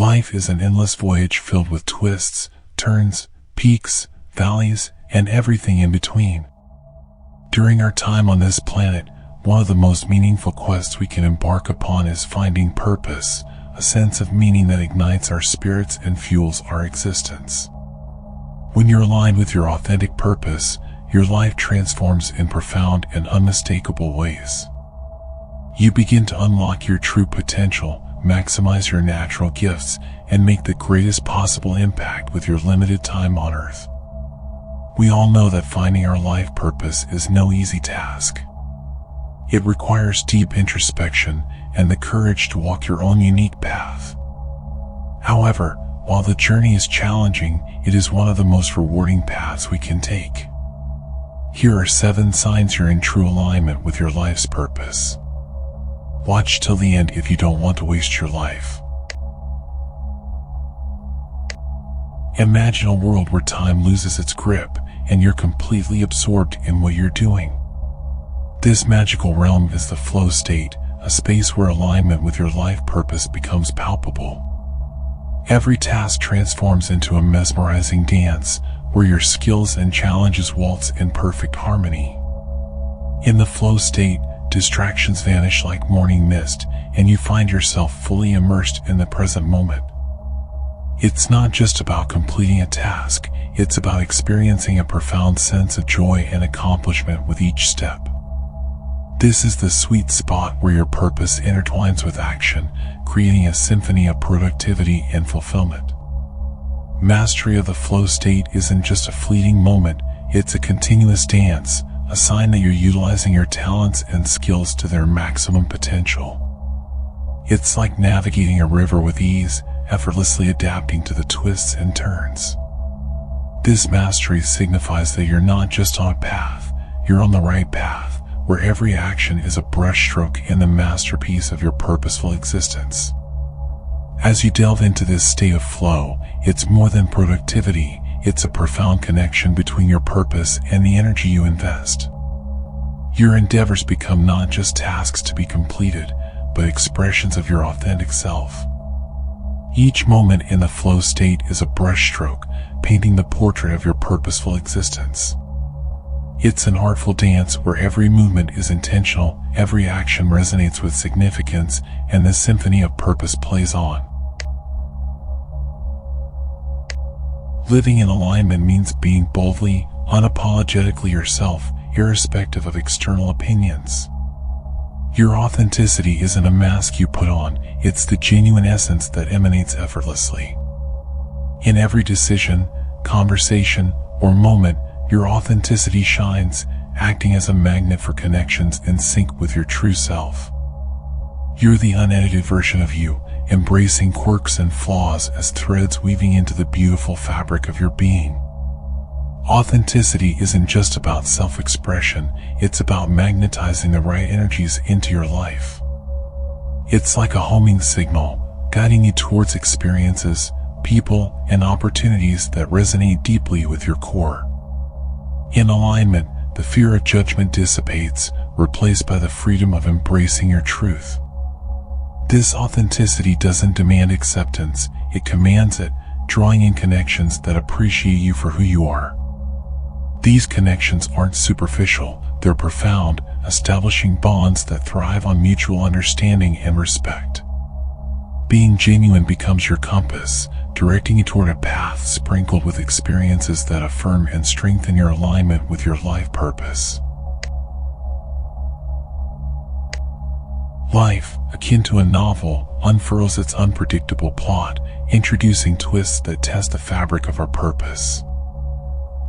Life is an endless voyage filled with twists, turns, peaks, valleys, and everything in between. During our time on this planet, one of the most meaningful quests we can embark upon is finding purpose, a sense of meaning that ignites our spirits and fuels our existence. When you're aligned with your authentic purpose, your life transforms in profound and unmistakable ways. You begin to unlock your true potential, maximize your natural gifts, and make the greatest possible impact with your limited time on Earth. We all know that finding our life purpose is no easy task. It requires deep introspection and the courage to walk your own unique path. However, while the journey is challenging, it is one of the most rewarding paths we can take. Here are 7 signs you're in true alignment with your life's purpose. Watch till the end if you don't want to waste your life. Imagine a world where time loses its grip and you're completely absorbed in what you're doing. This magical realm is the flow state, a space where alignment with your life purpose becomes palpable. Every task transforms into a mesmerizing dance, where your skills and challenges waltz in perfect harmony. In the flow state, distractions vanish like morning mist, and you find yourself fully immersed in the present moment. It's not just about completing a task, it's about experiencing a profound sense of joy and accomplishment with each step. This is the sweet spot where your purpose intertwines with action, creating a symphony of productivity and fulfillment. Mastery of the flow state isn't just a fleeting moment, it's a continuous dance, a sign that you're utilizing your talents and skills to their maximum potential. It's like navigating a river with ease, effortlessly adapting to the twists and turns. This mastery signifies that you're not just on a path, you're on the right path, where every action is a brushstroke in the masterpiece of your purposeful existence. As you delve into this state of flow, it's more than productivity, it's a profound connection between your purpose and the energy you invest. Your endeavors become not just tasks to be completed, but expressions of your authentic self. Each moment in the flow state is a brushstroke, painting the portrait of your purposeful existence. It's an artful dance where every movement is intentional, every action resonates with significance, and the symphony of purpose plays on. Living in alignment means being boldly, unapologetically yourself, irrespective of external opinions. Your authenticity isn't a mask you put on, it's the genuine essence that emanates effortlessly. In every decision, conversation, or moment, your authenticity shines, acting as a magnet for connections in sync with your true self. You're the unedited version of you, embracing quirks and flaws as threads weaving into the beautiful fabric of your being. Authenticity isn't just about self-expression, it's about magnetizing the right energies into your life. It's like a homing signal, guiding you towards experiences, people, and opportunities that resonate deeply with your core. In alignment, the fear of judgment dissipates, replaced by the freedom of embracing your truth. This authenticity doesn't demand acceptance, it commands it, drawing in connections that appreciate you for who you are. These connections aren't superficial, they're profound, establishing bonds that thrive on mutual understanding and respect. Being genuine becomes your compass, directing you toward a path sprinkled with experiences that affirm and strengthen your alignment with your life purpose. Life, akin to a novel, unfurls its unpredictable plot, introducing twists that test the fabric of our purpose.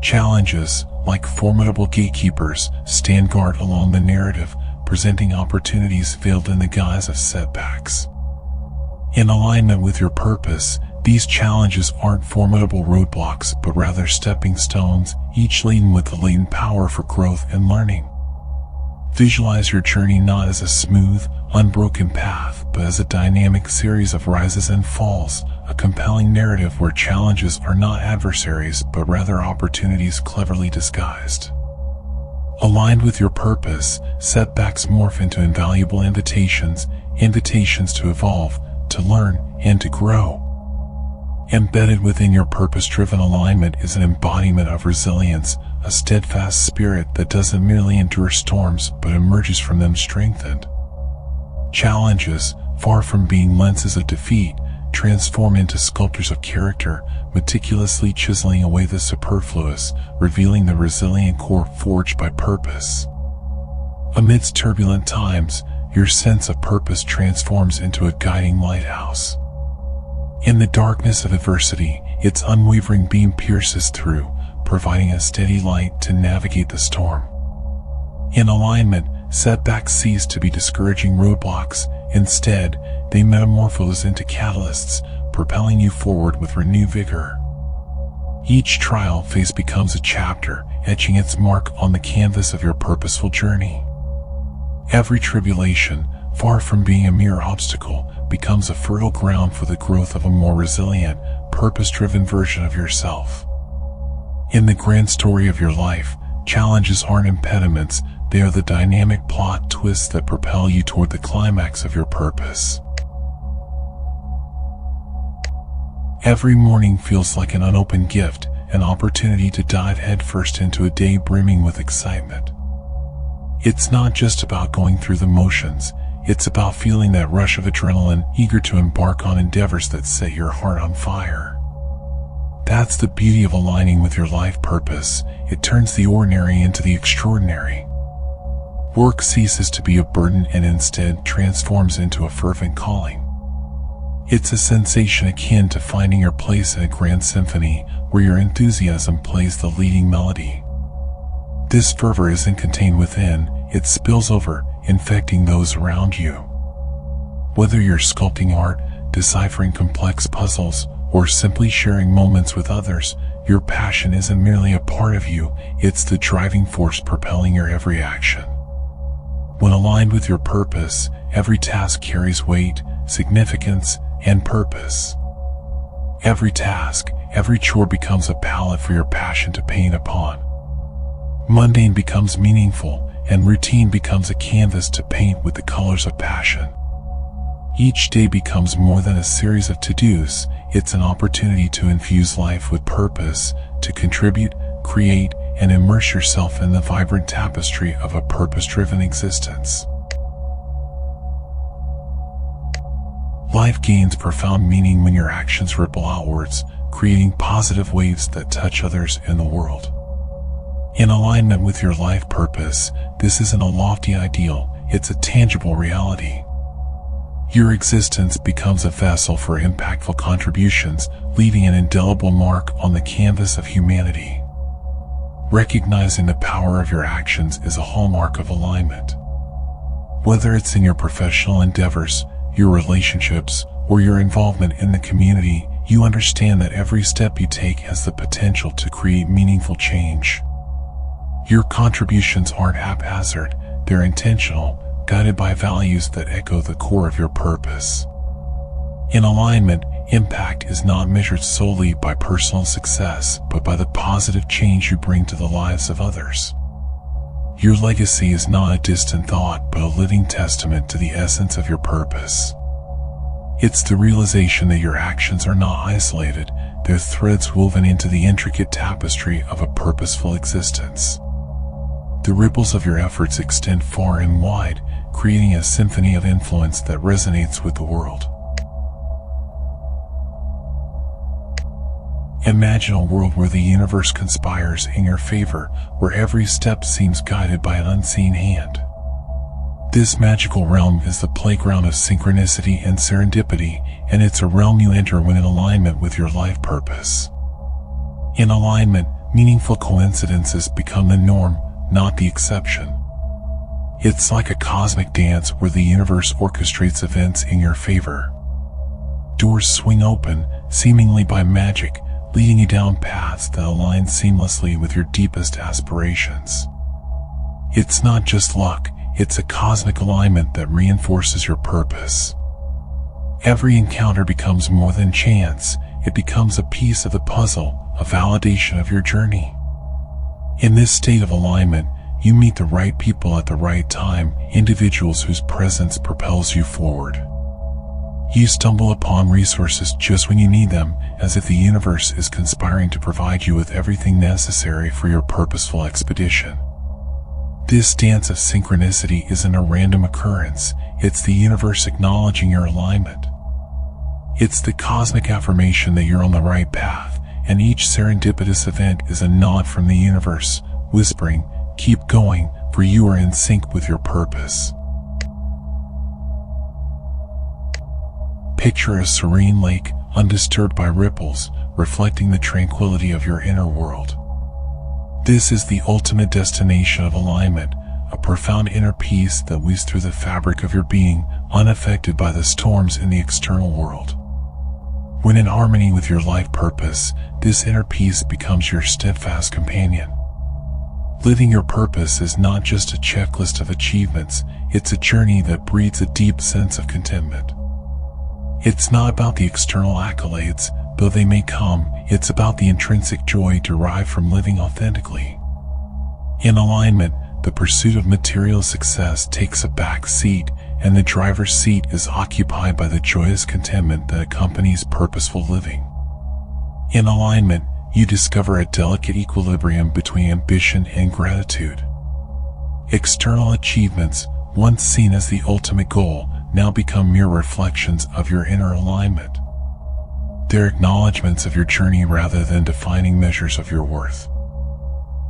Challenges, like formidable gatekeepers, stand guard along the narrative, presenting opportunities veiled in the guise of setbacks. In alignment with your purpose, these challenges aren't formidable roadblocks but rather stepping stones, each laden with the latent power for growth and learning. Visualize your journey not as a smooth, unbroken path, but as a dynamic series of rises and falls, a compelling narrative where challenges are not adversaries but rather opportunities cleverly disguised. Aligned with your purpose, setbacks morph into invaluable invitations to evolve, to learn, and to grow. Embedded within your purpose-driven alignment is an embodiment of resilience, a steadfast spirit that doesn't merely endure storms but emerges from them strengthened. Challenges, far from being lenses of defeat, transform into sculptures of character, meticulously chiseling away the superfluous, revealing the resilient core forged by purpose. Amidst turbulent times, your sense of purpose transforms into a guiding lighthouse. In the darkness of adversity, its unwavering beam pierces through, providing a steady light to navigate the storm. In alignment, setbacks cease to be discouraging roadblocks. Instead, they metamorphose into catalysts, propelling you forward with renewed vigor. Each trial phase becomes a chapter, etching its mark on the canvas of your purposeful journey. Every tribulation, far from being a mere obstacle, becomes a fertile ground for the growth of a more resilient, purpose-driven version of yourself. In the grand story of your life, challenges aren't impediments, they are the dynamic plot twists that propel you toward the climax of your purpose. Every morning feels like an unopened gift, an opportunity to dive headfirst into a day brimming with excitement. It's not just about going through the motions, it's about feeling that rush of adrenaline, eager to embark on endeavors that set your heart on fire. That's the beauty of aligning with your life purpose. It turns the ordinary into the extraordinary. Work ceases to be a burden and instead transforms into a fervent calling. It's a sensation akin to finding your place in a grand symphony where your enthusiasm plays the leading melody. This fervor isn't contained within, it spills over, infecting those around you. Whether you're sculpting art, deciphering complex puzzles, or simply sharing moments with others, your passion isn't merely a part of you, it's the driving force propelling your every action. When aligned with your purpose, every task carries weight, significance, and purpose. Every task, every chore becomes a palette for your passion to paint upon. Mundane becomes meaningful, and routine becomes a canvas to paint with the colors of passion. Each day becomes more than a series of to-dos, it's an opportunity to infuse life with purpose, to contribute, create, and immerse yourself in the vibrant tapestry of a purpose-driven existence. Life gains profound meaning when your actions ripple outwards, creating positive waves that touch others in the world. In alignment with your life purpose, this isn't a lofty ideal, it's a tangible reality. Your existence becomes a vessel for impactful contributions, leaving an indelible mark on the canvas of humanity. Recognizing the power of your actions is a hallmark of alignment. Whether it's in your professional endeavors, your relationships, or your involvement in the community, you understand that every step you take has the potential to create meaningful change. Your contributions aren't haphazard, they're intentional, guided by values that echo the core of your purpose. In alignment, impact is not measured solely by personal success, but by the positive change you bring to the lives of others. Your legacy is not a distant thought, but a living testament to the essence of your purpose. It's the realization that your actions are not isolated, they're threads woven into the intricate tapestry of a purposeful existence. The ripples of your efforts extend far and wide, creating a symphony of influence that resonates with the world. Imagine a world where the universe conspires in your favor, where every step seems guided by an unseen hand. This magical realm is the playground of synchronicity and serendipity, and it's a realm you enter when in alignment with your life purpose. In alignment, meaningful coincidences become the norm, not the exception. It's like a cosmic dance where the universe orchestrates events in your favor. Doors swing open, seemingly by magic, leading you down paths that align seamlessly with your deepest aspirations. It's not just luck, it's a cosmic alignment that reinforces your purpose. Every encounter becomes more than chance, it becomes a piece of the puzzle, a validation of your journey. In this state of alignment, you meet the right people at the right time, individuals whose presence propels you forward. You stumble upon resources just when you need them, as if the universe is conspiring to provide you with everything necessary for your purposeful expedition. This dance of synchronicity isn't a random occurrence, it's the universe acknowledging your alignment. It's the cosmic affirmation that you're on the right path, and each serendipitous event is a nod from the universe, whispering, "Keep going, for you are in sync with your purpose." Picture a serene lake, undisturbed by ripples, reflecting the tranquility of your inner world. This is the ultimate destination of alignment, a profound inner peace that weaves through the fabric of your being, unaffected by the storms in the external world. When in harmony with your life purpose, this inner peace becomes your steadfast companion. Living your purpose is not just a checklist of achievements, it's a journey that breeds a deep sense of contentment. It's not about the external accolades, though they may come, it's about the intrinsic joy derived from living authentically. In alignment, the pursuit of material success takes a back seat, and the driver's seat is occupied by the joyous contentment that accompanies purposeful living. In alignment, you discover a delicate equilibrium between ambition and gratitude. External achievements, once seen as the ultimate goal, now become mere reflections of your inner alignment. They're acknowledgments of your journey rather than defining measures of your worth.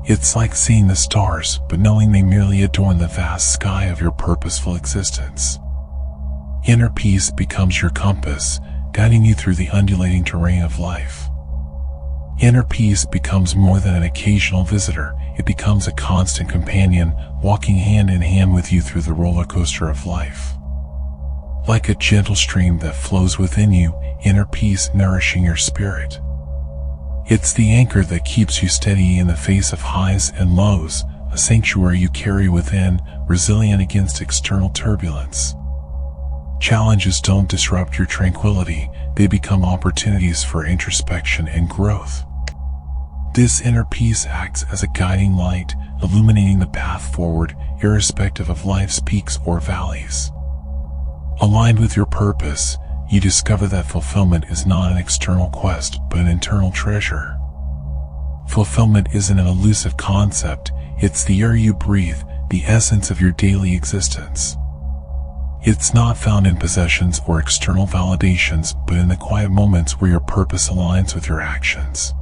It's like seeing the stars, but knowing they merely adorn the vast sky of your purposeful existence. Inner peace becomes your compass, guiding you through the undulating terrain of life. Inner peace becomes more than an occasional visitor, it becomes a constant companion, walking hand in hand with you through the roller coaster of life. Like a gentle stream that flows within you, inner peace nourishing your spirit. It's the anchor that keeps you steady in the face of highs and lows, a sanctuary you carry within, resilient against external turbulence. Challenges don't disrupt your tranquility, they become opportunities for introspection and growth. This inner peace acts as a guiding light, illuminating the path forward, irrespective of life's peaks or valleys. Aligned with your purpose, you discover that fulfillment is not an external quest, but an internal treasure. Fulfillment isn't an elusive concept, it's the air you breathe, the essence of your daily existence. It's not found in possessions or external validations, but in the quiet moments where your purpose aligns with your actions.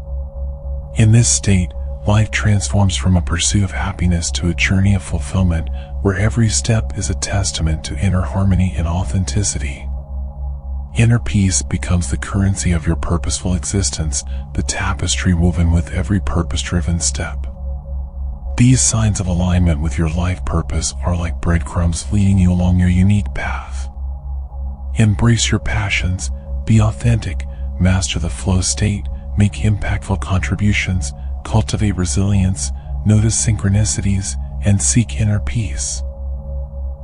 In this state, life transforms from a pursuit of happiness to a journey of fulfillment, where every step is a testament to inner harmony and authenticity. Inner peace becomes the currency of your purposeful existence, the tapestry woven with every purpose-driven step. These signs of alignment with your life purpose are like breadcrumbs leading you along your unique path. Embrace your passions, be authentic, master the flow state, make impactful contributions, cultivate resilience, notice synchronicities, and seek inner peace.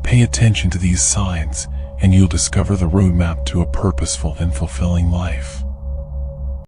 Pay attention to these signs, and you'll discover the roadmap to a purposeful and fulfilling life.